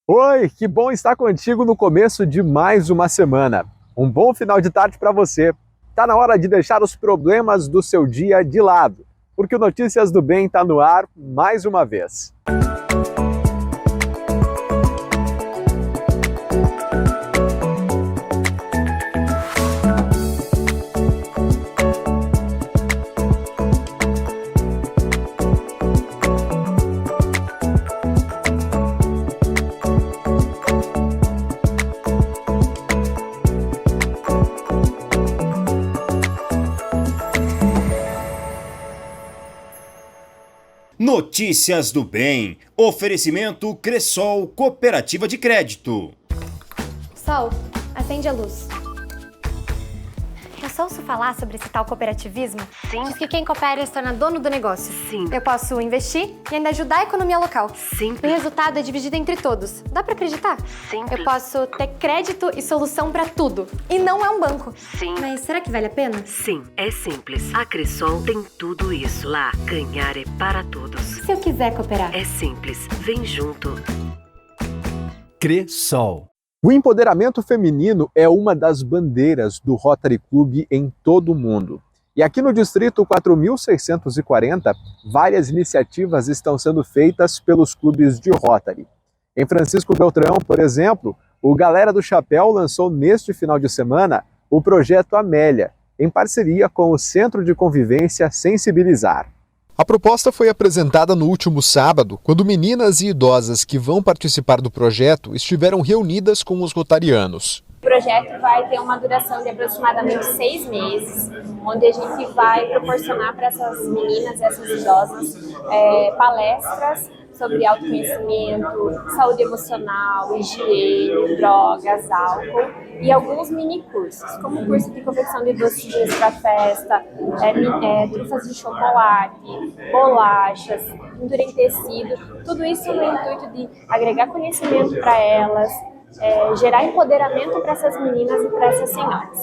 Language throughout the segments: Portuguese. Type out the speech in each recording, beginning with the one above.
Oi, que bom estar contigo no começo de mais uma semana. Um bom final de tarde para você. Tá na hora de deixar os problemas do seu dia de lado, porque o Notícias do Bem está no ar mais uma vez. Notícias do Bem. Oferecimento Cressol Cooperativa de Crédito. Sol, acende a luz. Eu só ouço falar sobre esse tal cooperativismo. Sim. Diz que quem coopera se torna dono do negócio. Sim. Eu posso investir e ainda ajudar a economia local. Sim. O resultado é dividido entre todos. Dá pra acreditar? Sim. Eu posso ter crédito e solução pra tudo. E não é um banco. Sim. Mas será que vale a pena? Sim, é simples. A Cressol tem tudo isso lá. Ganhar é para todos. Se eu quiser cooperar? É simples. Vem junto. Cressol. O empoderamento feminino é uma das bandeiras do Rotary Club em todo o mundo. E aqui no Distrito 4640, várias iniciativas estão sendo feitas pelos clubes de Rotary. Em Francisco Beltrão, por exemplo, o Galera do Chapéu lançou neste final de semana o projeto Amélia, em parceria com o Centro de Convivência Sensibilizar. A proposta foi apresentada no último sábado, quando meninas e idosas que vão participar do projeto estiveram reunidas com os rotarianos. O projeto vai ter uma duração de aproximadamente 6 meses, onde a gente vai proporcionar para essas meninas, essas idosas, palestras sobre autoconhecimento, saúde emocional, higiene, drogas, álcool e alguns mini cursos, como o curso de confecção de docinhos para festa, trufas de chocolate, bolachas, pintura em tecido, tudo isso no intuito de agregar conhecimento para elas, gerar empoderamento para essas meninas e para essas senhoras.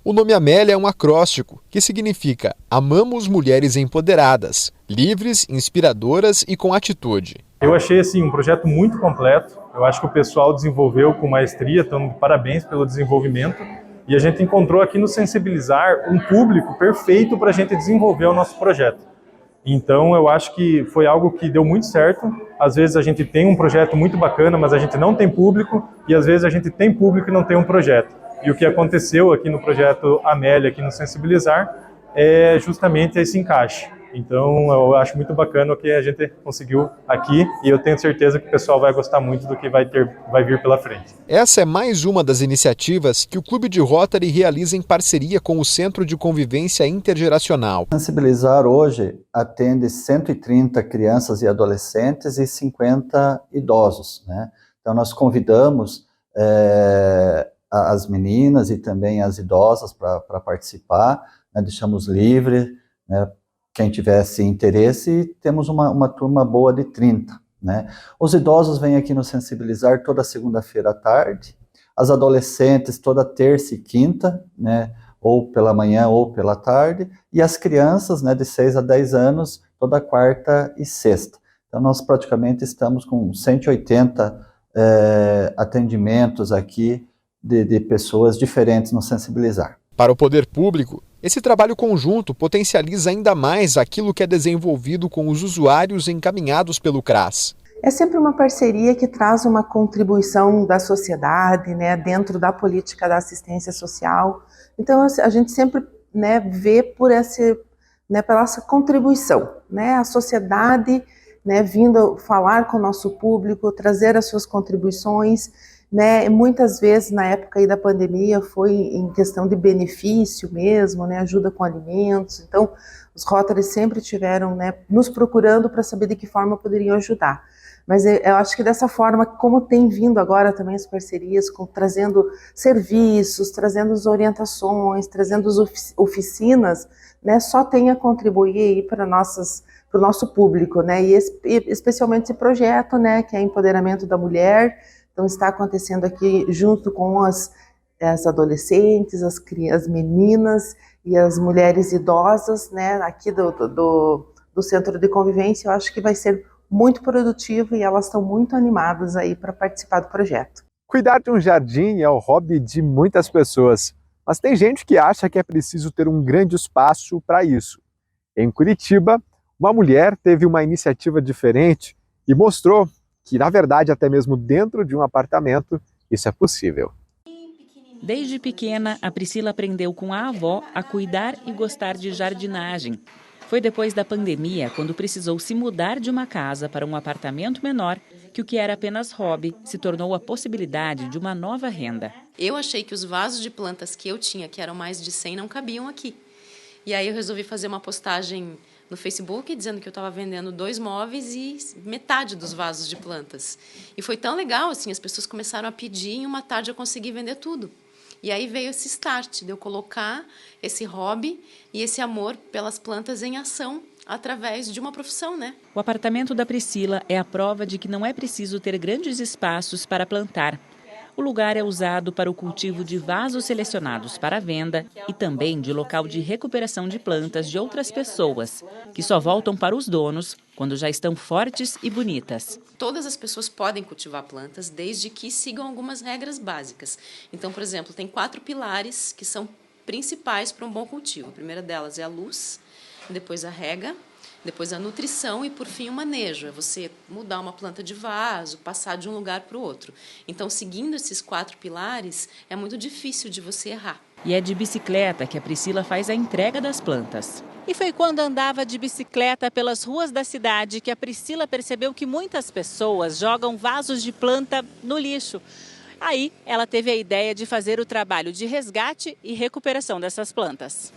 O nome Amélia é um acróstico que significa Amamos Mulheres Empoderadas, livres, inspiradoras e com atitude. Eu achei assim, um projeto muito completo, eu acho que o pessoal desenvolveu com maestria, então parabéns pelo desenvolvimento. E a gente encontrou aqui no Sensibilizar um público perfeito para a gente desenvolver o nosso projeto. Então eu acho que foi algo que deu muito certo. Às vezes a gente tem um projeto muito bacana, mas a gente não tem público, e às vezes a gente tem público e não tem um projeto. E o que aconteceu aqui no projeto Amélia, aqui no Sensibilizar, é justamente esse encaixe. Então eu acho muito bacana o que a gente conseguiu aqui, e eu tenho certeza que o pessoal vai gostar muito do que vai vir pela frente. Essa é mais uma das iniciativas que o Clube de Rotary realiza em parceria com o Centro de Convivência Intergeracional. Sensibilizar hoje atende 130 crianças e adolescentes e 50 idosos, né? Então nós convidamos as meninas e também as idosas para participar, né? Deixamos livre, né? Quem tivesse interesse, temos uma turma boa de 30, né? Os idosos vêm aqui no Sensibilizar toda segunda-feira à tarde, as adolescentes toda terça e quinta, né? Ou pela manhã ou pela tarde, e as crianças, né, de 6 a 10 anos, toda quarta e sexta. Então nós praticamente estamos com 180 atendimentos aqui de pessoas diferentes no Sensibilizar. Para o poder público, esse trabalho conjunto potencializa ainda mais aquilo que é desenvolvido com os usuários encaminhados pelo CRAS. É sempre uma parceria que traz uma contribuição da sociedade, né, dentro da política da assistência social. Então a gente sempre, né, vê por pela essa contribuição, né, a sociedade, né, vindo falar com o nosso público, trazer as suas contribuições. Né, muitas vezes na época aí da pandemia foi em questão de benefício mesmo, né, ajuda com alimentos. Então os Rotary sempre tiveram, né, nos procurando para saber de que forma poderiam ajudar. Mas eu acho que dessa forma, como tem vindo agora também as parcerias, trazendo serviços, trazendo as orientações, trazendo as oficinas, né, só tem a contribuir aí para o nosso público, né, e especialmente esse projeto, né, que é empoderamento da mulher. Então está acontecendo aqui junto com as adolescentes, as meninas e as mulheres idosas, né, aqui do Centro de Convivência. Eu acho que vai ser muito produtivo e elas estão muito animadas aí para participar do projeto. Cuidar de um jardim é o hobby de muitas pessoas, mas tem gente que acha que é preciso ter um grande espaço para isso. Em Curitiba, uma mulher teve uma iniciativa diferente e mostrou que, na verdade, até mesmo dentro de um apartamento, isso é possível. Desde pequena, a Priscila aprendeu com a avó a cuidar e gostar de jardinagem. Foi depois da pandemia, quando precisou se mudar de uma casa para um apartamento menor, que o que era apenas hobby se tornou a possibilidade de uma nova renda. Eu achei que os vasos de plantas que eu tinha, que eram mais de 100, não cabiam aqui. E aí eu resolvi fazer uma postagem no Facebook dizendo que eu estava vendendo 2 móveis e metade dos vasos de plantas. E foi tão legal, assim, as pessoas começaram a pedir e em uma tarde eu consegui vender tudo. E aí veio esse start de eu colocar esse hobby e esse amor pelas plantas em ação através de uma profissão, né? O apartamento da Priscila é a prova de que não é preciso ter grandes espaços para plantar. O lugar é usado para o cultivo de vasos selecionados para venda e também de local de recuperação de plantas de outras pessoas, que só voltam para os donos quando já estão fortes e bonitas. Todas as pessoas podem cultivar plantas desde que sigam algumas regras básicas. Então, por exemplo, tem 4 pilares que são principais para um bom cultivo. A primeira delas é a luz, depois a rega, depois a nutrição e, por fim, o manejo. É você mudar uma planta de vaso, passar de um lugar para o outro. Então, seguindo esses 4 pilares, é muito difícil de você errar. E é de bicicleta que a Priscila faz a entrega das plantas. E foi quando andava de bicicleta pelas ruas da cidade que a Priscila percebeu que muitas pessoas jogam vasos de planta no lixo. Aí, ela teve a ideia de fazer o trabalho de resgate e recuperação dessas plantas.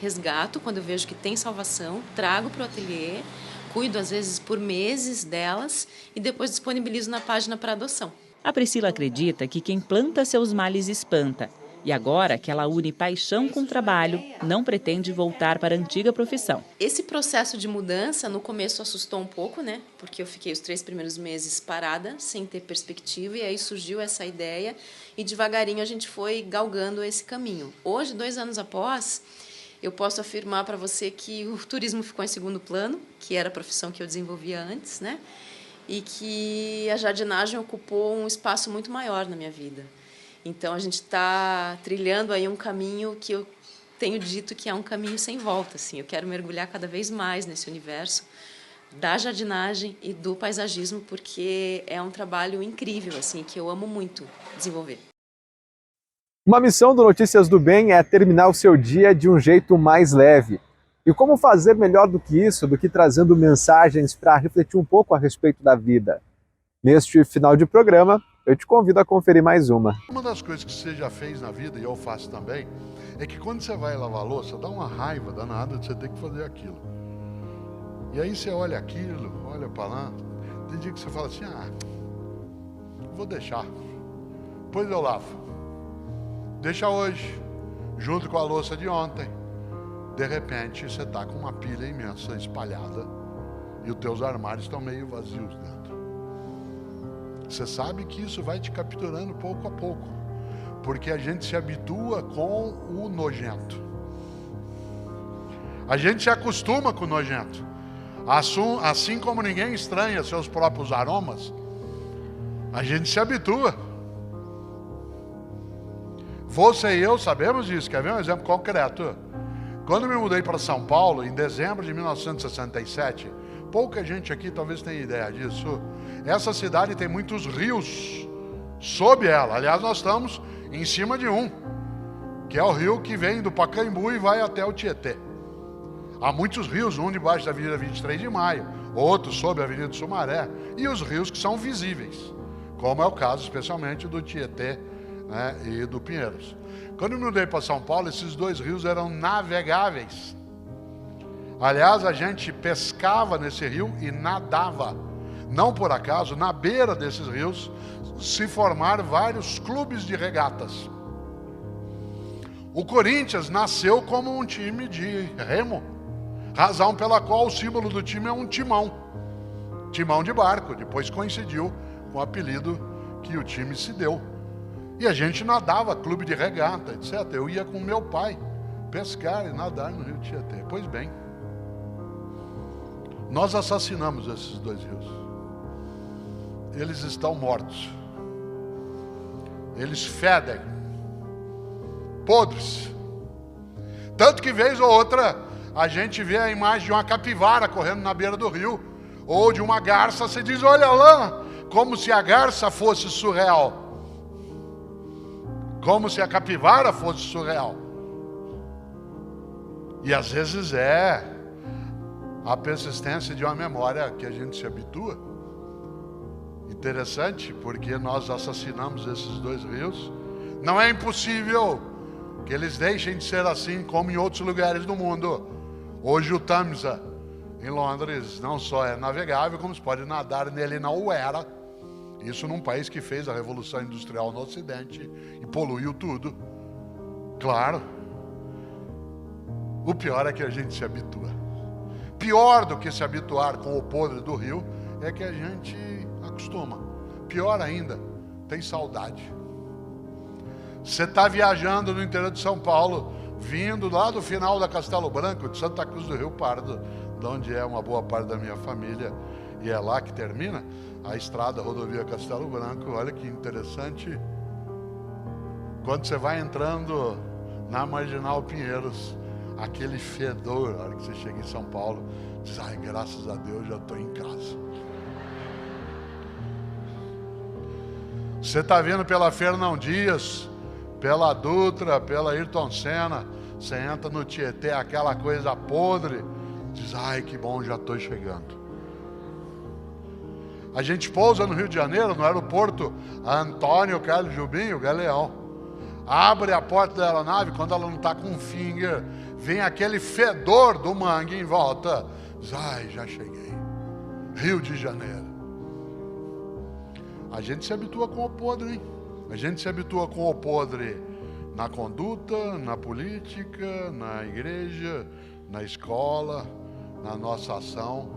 Resgato, quando eu vejo que tem salvação, trago para o ateliê, cuido às vezes por meses delas e depois disponibilizo na página para adoção. A Priscila acredita que quem planta seus males espanta. E agora que ela une paixão com trabalho, não pretende voltar para a antiga profissão. Esse processo de mudança no começo assustou um pouco, né? Porque eu fiquei os 3 primeiros meses parada, sem ter perspectiva, e aí surgiu essa ideia e devagarinho a gente foi galgando esse caminho. Hoje, 2 anos após, eu posso afirmar para você que o turismo ficou em segundo plano, que era a profissão que eu desenvolvia antes, né? E que a jardinagem ocupou um espaço muito maior na minha vida. Então, a gente está trilhando aí um caminho que eu tenho dito que é um caminho sem volta. Assim. Eu quero mergulhar cada vez mais nesse universo da jardinagem e do paisagismo, porque é um trabalho incrível, assim, que eu amo muito desenvolver. Uma missão do Notícias do Bem é terminar o seu dia de um jeito mais leve. E como fazer melhor do que isso, do que trazendo mensagens para refletir um pouco a respeito da vida? Neste final de programa, eu te convido a conferir mais uma. Uma das coisas que você já fez na vida, e eu faço também, é que quando você vai lavar a louça, dá uma raiva danada de você ter que fazer aquilo. E aí você olha aquilo, olha para lá, tem dia que você fala assim, vou deixar, depois eu lavo. Deixa hoje, junto com a louça de ontem. De repente, você está com uma pilha imensa espalhada e os teus armários estão meio vazios dentro. Você sabe que isso vai te capturando pouco a pouco, porque a gente se habitua com o nojento. A gente se acostuma com o nojento. Assim como ninguém estranha seus próprios aromas, a gente se habitua. Você e eu sabemos disso. Quer ver um exemplo concreto? Quando me mudei para São Paulo, em dezembro de 1967, pouca gente aqui talvez tenha ideia disso. Essa cidade tem muitos rios sob ela. Aliás, nós estamos em cima de um, que é o rio que vem do Pacaembu e vai até o Tietê. Há muitos rios, um debaixo da Avenida 23 de Maio, outro sob a Avenida do Sumaré, e os rios que são visíveis, como é o caso especialmente do Tietê, né, e do Pinheiros. Quando eu me mudei para São Paulo, esses 2 rios eram navegáveis. Aliás, a gente pescava nesse rio e nadava. Não por acaso, na beira desses rios, se formaram vários clubes de regatas. O Corinthians nasceu como um time de remo, razão pela qual o símbolo do time é um timão. Timão de barco, depois coincidiu com o apelido que o time se deu. E a gente nadava, clube de regata, etc. Eu ia com meu pai pescar e nadar no Rio Tietê. Pois bem, Nós assassinamos esses 2 rios. Eles estão mortos. Eles fedem. Podres. Tanto que vez ou outra a gente vê a imagem de uma capivara correndo na beira do rio, ou de uma garça, se diz, olha lá, como se a garça fosse surreal. Como se a capivara fosse surreal. E às vezes é a persistência de uma memória que a gente se habitua. Interessante, porque nós assassinamos esses 2 rios. Não é impossível que eles deixem de ser assim como em outros lugares do mundo. Hoje o Tamisa, em Londres, não só é navegável, como se pode nadar nele na Uera. Isso num país que fez a Revolução Industrial no Ocidente e poluiu tudo. Claro. O pior é que a gente se habitua. Pior do que se habituar com o podre do rio é que a gente acostuma. Pior ainda, tem saudade. Você está viajando no interior de São Paulo, vindo lá do final da Castelo Branco, de Santa Cruz do Rio Pardo, de onde é uma boa parte da minha família, e é lá que termina a estrada, a rodovia Castelo Branco. Olha que interessante. Quando você vai entrando na Marginal Pinheiros, aquele fedor, a hora que você chega em São Paulo, diz, ai, graças a Deus, já estou em casa. Você está vindo pela Fernão Dias, pela Dutra, pela Ayrton Senna, você entra no Tietê, aquela coisa podre, diz, ai, que bom, já estou chegando. A gente pousa no Rio de Janeiro, no aeroporto Antônio Carlos Jobim, o Galeão. Abre a porta da aeronave, quando ela não está com um finger, vem aquele fedor do mangue em volta. Diz, ai, já cheguei. Rio de Janeiro. A gente se habitua com o podre, hein? A gente se habitua com o podre na conduta, na política, na igreja, na escola, na nossa ação.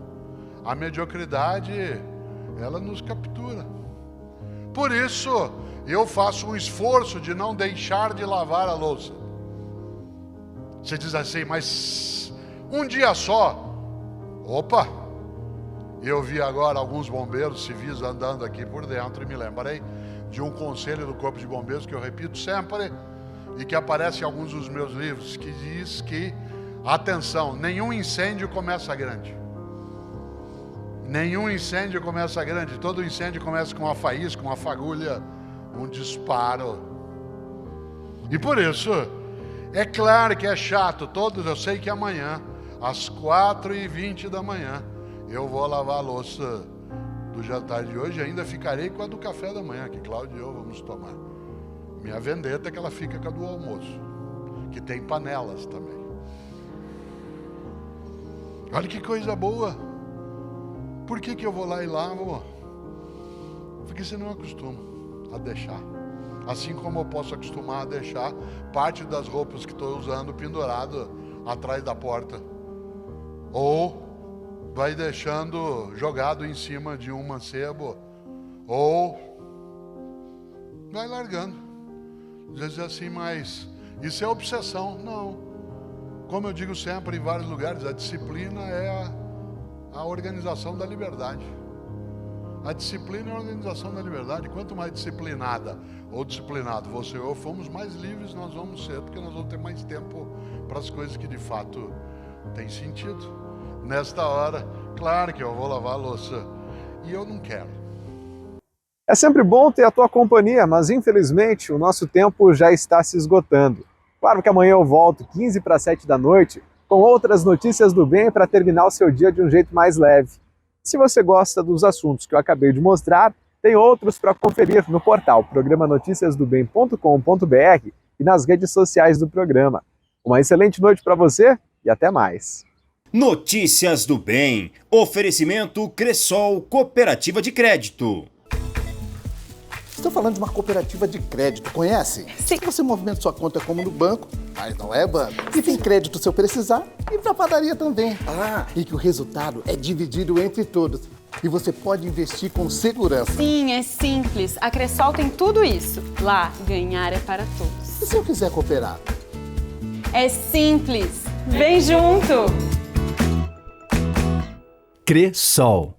A mediocridade, ela nos captura. Por isso, eu faço um esforço de não deixar de lavar a louça. Você diz assim, mas um dia só. Opa! Eu vi agora alguns bombeiros civis andando aqui por dentro e me lembrei de um conselho do Corpo de Bombeiros que eu repito sempre e que aparece em alguns dos meus livros, que diz que, atenção, nenhum incêndio começa grande. Nenhum incêndio começa grande. Todo incêndio começa com uma faísca, uma fagulha, um disparo. E por isso, é claro que é chato. Eu sei que amanhã, às 4h20 da manhã, eu vou lavar a louça do jantar de hoje e ainda ficarei com a do café da manhã, que Cláudio e eu vamos tomar. Minha vendetta é que ela fica com a do almoço, que tem panelas também. Olha que coisa boa. Por que eu vou lá e lavo? Porque você não acostuma a deixar. Assim como eu posso acostumar a deixar parte das roupas que estou usando pendurado atrás da porta. Ou vai deixando jogado em cima de um mancebo, ou vai largando. Às vezes é assim, mas isso é obsessão. Não. Como eu digo sempre em vários lugares, a disciplina é a organização da liberdade. A disciplina é a organização da liberdade. Quanto mais disciplinada ou disciplinado você ou eu fomos, mais livres nós vamos ser, porque nós vamos ter mais tempo para as coisas que de fato têm sentido. Nesta hora, claro que eu vou lavar a louça e eu não quero. É sempre bom ter a tua companhia, mas infelizmente o nosso tempo já está se esgotando. Claro que amanhã eu volto 15 para 7 da noite com outras notícias do bem para terminar o seu dia de um jeito mais leve. Se você gosta dos assuntos que eu acabei de mostrar, tem outros para conferir no portal programanoticiasdobem.com.br e nas redes sociais do programa. Uma excelente noite para você e até mais. Notícias do Bem. Oferecimento Cressol Cooperativa de Crédito. Estou falando de uma cooperativa de crédito, conhece? Sim. Você movimenta sua conta como no banco, mas não é banco. E tem crédito se eu precisar e para padaria também. E que o resultado é dividido entre todos. E você pode investir com segurança. Sim, é simples. A Cressol tem tudo isso. Lá, ganhar é para todos. E se eu quiser cooperar? É simples. Vem junto! Cressol.